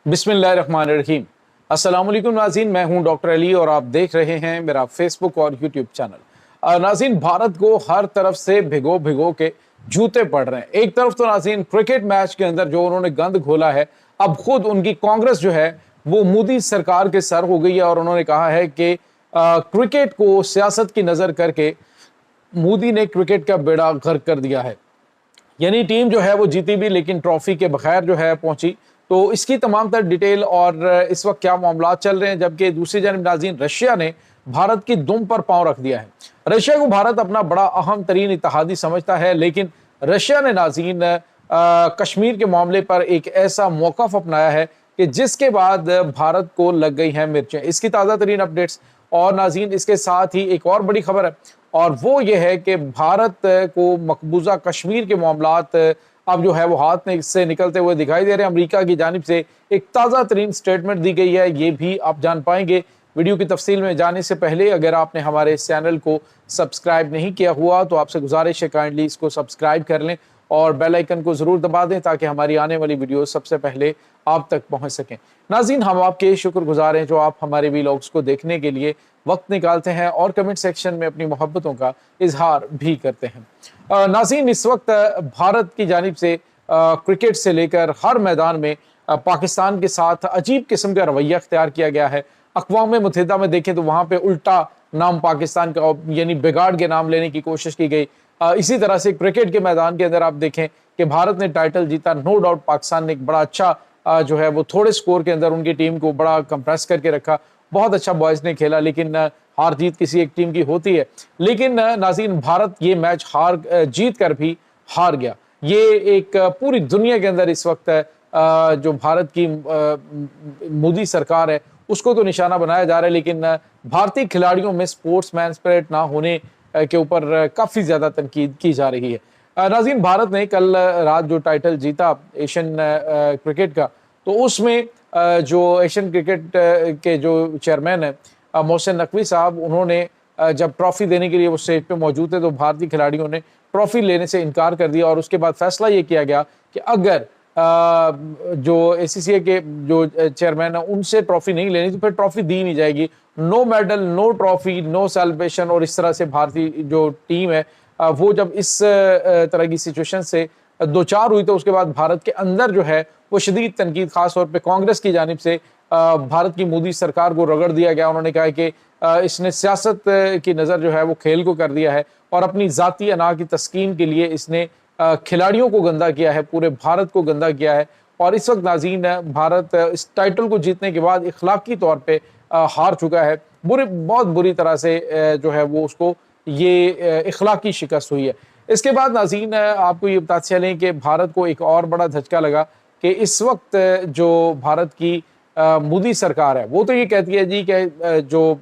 बिस्मिल्लाहिर्रहमानिर्रहीम। अस्सलाम वालेकुम नाज़रीन, मैं हूं डॉक्टर अली और आप देख रहे हैं मेरा फेसबुक और यूट्यूब चैनल। नाज़रीन, भारत को हर तरफ से भिगो भिगो के जूते पड़ रहे हैं। एक तरफ तो नाज़रीन क्रिकेट मैच के अंदर जो उन्होंने गंद घोला है, अब खुद उनकी कांग्रेस जो है वो मोदी सरकार के सर हो गई है और उन्होंने कहा है कि क्रिकेट को सियासत की नजर करके मोदी ने क्रिकेट का बेड़ा गर्क कर दिया है। यानी टीम जो है वो जीती भी लेकिन ट्रॉफी के बगैर जो है पहुंची। तो इसकी तमाम तर डिटेल और इस वक्त क्या मामला चल रहे हैं, जबकि दूसरी जानब नाज़रीन रशिया ने भारत की दुम पर पांव रख दिया है। रशिया को भारत अपना बड़ा अहम तरीन इत्तेहादी समझता है, लेकिन रशिया ने नाज़रीन कश्मीर के मामले पर एक ऐसा मौक़िफ़ अपनाया है कि जिसके बाद भारत को लग गई हैं मिर्चें। इसकी ताज़ा तरीन अपडेट्स और नाज़रीन इसके साथ ही एक और बड़ी खबर है और वो ये है कि भारत को मकबूजा कश्मीर के मामलात अब जो है वो हाथ से निकलते हुए दिखाई दे रहे हैं। अमेरिका की जानिब से एक ताज़ा तरीन स्टेटमेंट दी गई है, ये भी आप जान पाएंगे। वीडियो की तफसील में जाने से पहले अगर आपने हमारे इस चैनल को सब्सक्राइब नहीं किया हुआ तो आपसे गुजारिश है काइंडली इसको सब्सक्राइब कर लें और बेल आइकन को ज़रूर दबा दें ताकि हमारी आने वाली वीडियो सबसे पहले आप तक पहुंच सकें। नाज़रीन, हम आपके शुक्रगुजार हैं जो आप हमारे वीलॉग्स को देखने के लिए वक्त निकालते हैं और कमेंट सेक्शन में अपनी मोहब्बतों का इजहार भी करते हैं। नाज़रीन, इस वक्त भारत की जानिब से क्रिकेट से लेकर हर मैदान में पाकिस्तान के साथ अजीब किस्म का रवैया अख्तियार किया गया है। अक़वाम मुत्तहिदा में देखें तो वहाँ पे उल्टा नाम पाकिस्तान का यानी बिगाड़ के नाम लेने की कोशिश की गई। इसी तरह से क्रिकेट के मैदान के अंदर आप देखें कि भारत ने टाइटल जीता, नो डाउट पाकिस्तान ने एक बड़ा अच्छा जो है वो थोड़े स्कोर के अंदर उनकी टीम को बड़ा कंप्रेस करके रखा। बहुत अच्छा बॉयज़ ने खेला, लेकिन हार जीत किसी एक टीम की होती है। लेकिन नाज़रीन, भारत ये मैच जीत कर भी हार गया। ये एक पूरी दुनिया के अंदर इस वक्त जो भारत की मोदी सरकार है उसको तो निशाना बनाया जा रहा है, लेकिन भारतीय खिलाड़ियों में स्पोर्ट्समैन स्पिरिट ना होने के ऊपर काफ़ी ज़्यादा तनकीद की जा रही है। नाज़रीन, भारत ने कल रात जो टाइटल जीता एशियन क्रिकेट का, तो उसमें जो एशियन क्रिकेट के जो चेयरमैन है मोहसिन नकवी साहब, उन्होंने जब ट्रॉफी देने के लिए वो स्टेज पे मौजूद थे तो भारतीय खिलाड़ियों ने ट्रॉफी लेने से इनकार कर दिया और उसके बाद फैसला ये किया गया कि अगर जो ACCA के जो चेयरमैन है उनसे ट्रॉफी नहीं लेनी तो फिर ट्रॉफी दी नहीं जाएगी। No medal, no trophy, no celebration. और इस तरह से भारतीय जो टीम है वो जब इस तरह की सिचुएशन से दो चार हुई तो उसके बाद भारत के अंदर जो है वो शदीद तनकीद खास तौर पे कांग्रेस की जानिब से भारत की मोदी सरकार को रगड़ दिया गया। उन्होंने कहा कि इसने सियासत की नज़र जो है वो खेल को कर दिया है और अपनी ज़ाती अना की तस्कीन के लिए इसने खिलाड़ियों को गंदा किया है, पूरे भारत को गंदा किया है। और इस वक्त नाज़रीन, भारत इस टाइटल को जीतने के बाद इखलाकी तौर पे हार चुका है। बहुत बुरी तरह से जो है वो उसको ये इखलाकी शिकस्त हुई है। इसके बाद नाज़रीन, आपको ये बताते चलें कि भारत को एक और बड़ा धचका लगा कि इस वक्त जो भारत की मोदी सरकार है वो तो ये कहती है जी कि जो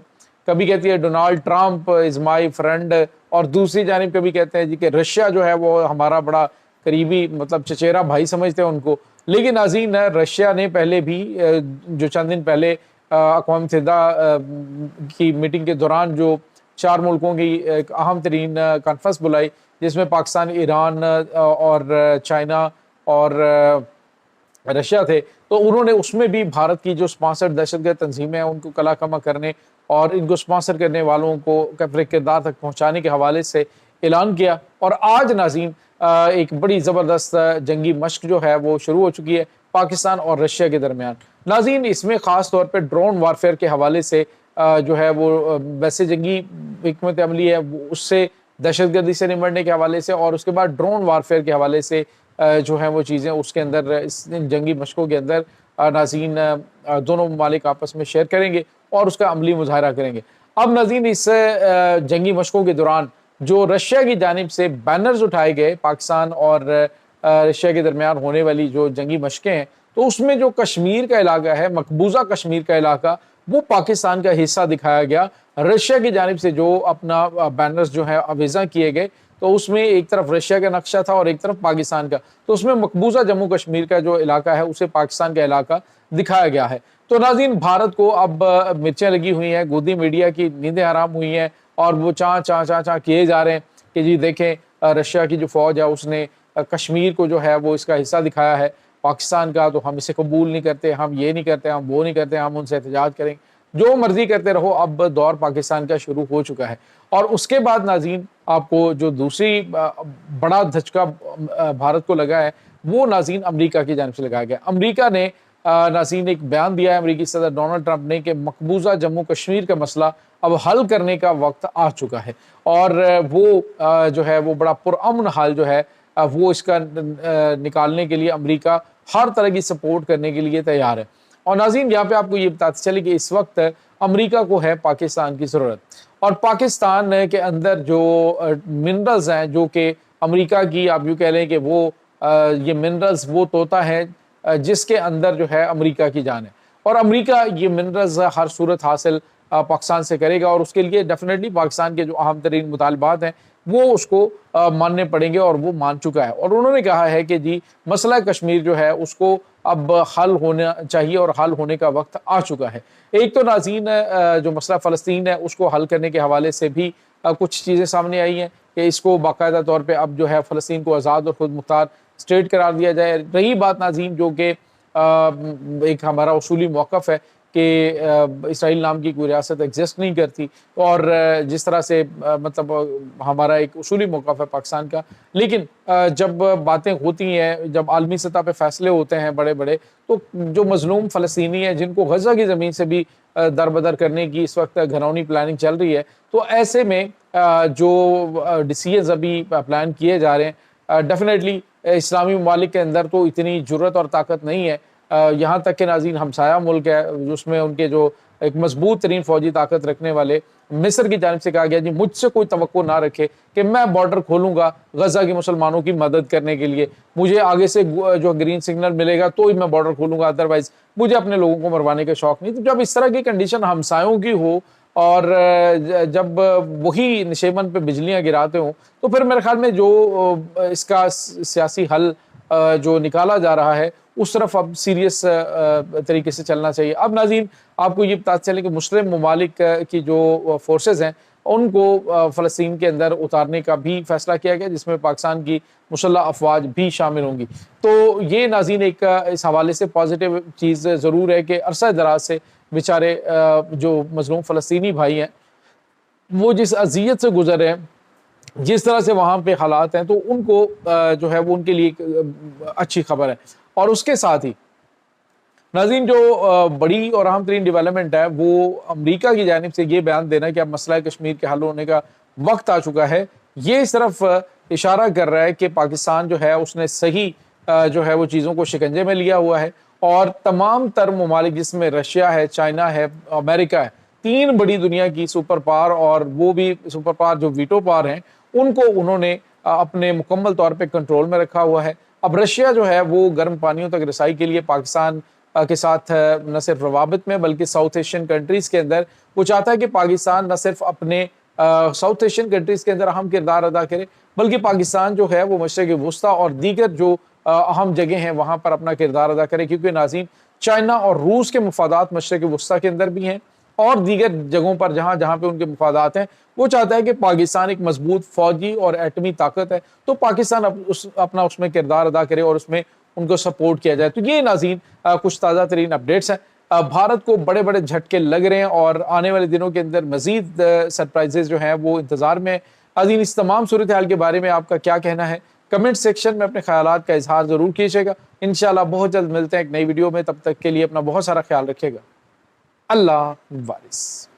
कभी कहती है Donald Trump is my friend और दूसरी जानिब कभी कहते हैं जी कि रशिया जो है वो हमारा बड़ा करीबी मतलब चचेरा भाई समझते हैं उनको। लेकिन नाज़रीन, रशिया ने पहले भी जो चंद दिन पहले अक़वाम मुत्तहिदा की मीटिंग के दौरान जो 4 मुल्कों की एक अहम तरीन कॉन्फ्रेंस बुलाई जिसमें पाकिस्तान, ईरान और चाइना और रशिया थे, तो उन्होंने उसमें भी भारत की जो स्पॉन्सर्ड दहशतगर्द तंजीमें हैं उनको कलाकमा करने और इनको स्पॉन्सर करने वालों को अपने किरदार तक पहुंचाने के हवाले से ऐलान किया। और आज नाज़रीन, एक बड़ी ज़बरदस्त जंगी मश्क जो है वो शुरू हो चुकी है पाकिस्तान और रशिया के दरमियान। नाज़रीन, इसमें ख़ास तौर पर ड्रोन वारफेयर के हवाले से जो है वो वैसे जंगी हिकमत अमली है उससे दहशतगर्दी से निपटने के हवाले से और उसके बाद ड्रोन वारफेयर के हवाले से जो है वो चीज़ें उसके अंदर इस जंगी मशकों के अंदर नाज़रीन दोनों ममालिक आपस में शेयर करेंगे और उसका अमली मुजाहरा करेंगे। अब नाज़रीन, इस जंगी मशकों के दौरान जो रशिया की जानिब से बैनर्स उठाए गए पाकिस्तान और रशिया के दरमियान होने वाली जो जंगी मशकें हैं, तो उसमें जो कश्मीर का इलाका है, मकबूजा कश्मीर का इलाका, वो पाकिस्तान का हिस्सा दिखाया गया। रशिया की जानिब से जो अपना बैनर्स जो है अवेजा किए गए तो उसमें एक तरफ रशिया का नक्शा था और एक तरफ पाकिस्तान का, तो उसमें मकबूजा जम्मू कश्मीर का जो इलाका है उसे पाकिस्तान का इलाका दिखाया गया है। तो नाज़रीन, भारत को अब मिर्चें लगी हुई हैं, गोदी मीडिया की नींदें हराम हुई हैं और वो चाँ किए जा रहे हैं कि जी देखें रशिया की जो फ़ौज है उसने कश्मीर को जो है वो इसका हिस्सा दिखाया है پاکستان کا تو ہم اسے قبول نہیں کرتے، ہم یہ نہیں کرتے، ہم وہ نہیں کرتے، ہم ان سے احتجاج کریں گے، جو مرضی کرتے رہو۔ اب دور پاکستان کا شروع ہو چکا ہے۔ اور اس کے بعد ناظرین آپ کو جو دوسری بڑا دھچکا بھارت کو لگا ہے وہ ناظرین امریکہ کی جانب سے لگایا گیا۔ امریکہ نے ناظرین ایک بیان دیا ہے امریکی صدر ڈونلڈ ٹرمپ نے کہ مقبوضہ جموں کشمیر کا مسئلہ اب حل کرنے کا وقت آ چکا ہے، اور وہ جو ہے وہ بڑا پرامن حال جو ہے وہ اس کا نکالنے کے لیے امریکہ ہر طرح کی سپورٹ کرنے کے لیے تیار ہے۔ اور ناظرین یہاں پہ آپ کو یہ بتاتے چلے کہ اس وقت امریکہ کو ہے پاکستان کی ضرورت، اور پاکستان کے اندر جو منرلز ہیں جو کہ امریکہ کی آپ یوں کہہ لیں کہ وہ یہ منرلز وہ طوطا ہے جس کے اندر جو ہے امریکہ کی جان ہے، اور امریکہ یہ منرلز ہر صورت حاصل پاکستان سے کرے گا، اور اس کے لیے ڈیفینیٹلی پاکستان کے جو اہم ترین مطالبات ہیں وہ اس کو ماننے پڑیں گے، اور وہ مان چکا ہے۔ اور انہوں نے کہا ہے کہ جی مسئلہ کشمیر جو ہے اس کو اب حل ہونا چاہیے، اور حل ہونے کا وقت آ چکا ہے۔ ایک تو ناظرین جو مسئلہ فلسطین ہے اس کو حل کرنے کے حوالے سے بھی کچھ چیزیں سامنے آئی ہیں کہ اس کو باقاعدہ طور پہ اب جو ہے فلسطین کو آزاد اور خود مختار اسٹیٹ قرار دیا جائے۔ رہی بات ناظرین جو کہ ایک ہمارا اصولی موقف ہے کہ اسرائیل نام کی کوئی ریاست ایگزسٹ نہیں کرتی، اور جس طرح سے مطلب ہمارا ایک اصولی موقف ہے پاکستان کا، لیکن جب باتیں ہوتی ہیں، جب عالمی سطح پہ فیصلے ہوتے ہیں بڑے بڑے، تو جو مظلوم فلسطینی ہیں جن کو غزہ کی زمین سے بھی دربدر کرنے کی اس وقت گھرونی پلاننگ چل رہی ہے، تو ایسے میں جو ڈیسیژنز ابھی پلان کیے جا رہے ہیں ڈیفینیٹلی اسلامی ممالک کے اندر تو اتنی جرت اور طاقت نہیں ہے، یہاں تک کہ ناظرین ہمسایہ ملک ہے جس میں ان کے جو ایک مضبوط ترین فوجی طاقت رکھنے والے مصر کی جانب سے کہا گیا جی مجھ سے کوئی توقع نہ رکھے کہ میں بارڈر کھولوں گا غزہ کے مسلمانوں کی مدد کرنے کے لیے، مجھے آگے سے جو گرین سگنل ملے گا تو ہی میں بارڈر کھولوں گا، ادروائز مجھے اپنے لوگوں کو مروانے کا شوق نہیں۔ تو جب اس طرح کی کنڈیشن ہمسایوں کی ہو اور جب وہی نشیمن پہ بجلیاں گراتے ہوں، تو پھر میرے خیال میں جو اس کا سیاسی حل جو نکالا جا رہا ہے اس طرف اب سیریس طریقے سے چلنا چاہیے۔ اب ناظرین آپ کو یہ پتہ چلے کہ مسلم ممالک کی جو فورسز ہیں ان کو فلسطین کے اندر اتارنے کا بھی فیصلہ کیا گیا، جس میں پاکستان کی مسلح افواج بھی شامل ہوں گی۔ تو یہ ناظرین ایک اس حوالے سے پازیٹیو چیز ضرور ہے کہ عرصہ دراز سے بیچارے جو مظلوم فلسطینی بھائی ہیں وہ جس اذیت سے گزر رہے ہیں، جس طرح سے وہاں پہ حالات ہیں، تو ان کو جو ہے وہ ان کے لیے ایک اچھی خبر ہے۔ اور اس کے ساتھ ہی ناظرین جو بڑی اور اہم ترین ڈیولپمنٹ ہے وہ امریکہ کی جانب سے یہ بیان دینا کہ اب مسئلہ کشمیر کے حل ہونے کا وقت آ چکا ہے، یہ صرف اشارہ کر رہا ہے کہ پاکستان جو ہے اس نے صحیح جو ہے وہ چیزوں کو شکنجے میں لیا ہوا ہے، اور تمام تر ممالک جس میں رشیا ہے، چائنا ہے، امریکہ ہے، تین بڑی دنیا کی سپر پاور، اور وہ بھی سپر پاور جو ویٹو پاور ہیں، ان کو انہوں نے اپنے مکمل طور پہ کنٹرول میں رکھا ہوا ہے۔ اب رشیا جو ہے وہ گرم پانیوں تک رسائی کے لیے پاکستان کے ساتھ نہ صرف روابط میں بلکہ ساؤتھ ایشین کنٹریز کے اندر وہ چاہتا ہے کہ پاکستان نہ صرف اپنے ساؤتھ ایشین کنٹریز کے اندر اہم کردار ادا کرے، بلکہ پاکستان جو ہے وہ مشرق وسطیٰ اور دیگر جو اہم جگہ ہیں وہاں پر اپنا کردار ادا کرے، کیونکہ ناظرین چائنا اور روس کے مفادات مشرق وسطیٰ کے اندر بھی ہیں، اور دیگر جگہوں پر جہاں جہاں پہ ان کے مفادات ہیں، وہ چاہتا ہے کہ پاکستان ایک مضبوط فوجی اور ایٹمی طاقت ہے، تو پاکستان اپنا اس میں کردار ادا کرے اور اس میں ان کو سپورٹ کیا جائے۔ تو یہ ناظرین کچھ تازہ ترین اپڈیٹس ہیں۔ بھارت کو بڑے بڑے جھٹکے لگ رہے ہیں، اور آنے والے دنوں کے اندر مزید سرپرائزز جو ہیں وہ انتظار میں۔ ناظرین اس تمام صورتحال کے بارے میں آپ کا کیا کہنا ہے؟ کمنٹ سیکشن میں اپنے خیالات کا اظہار ضرور کیجیے گا۔ انشاءاللہ بہت جلد ملتے ہیں ایک نئی ویڈیو میں، تب تک کے لیے اپنا بہت سارا خیال رکھیے گا۔ اللہ حافظ۔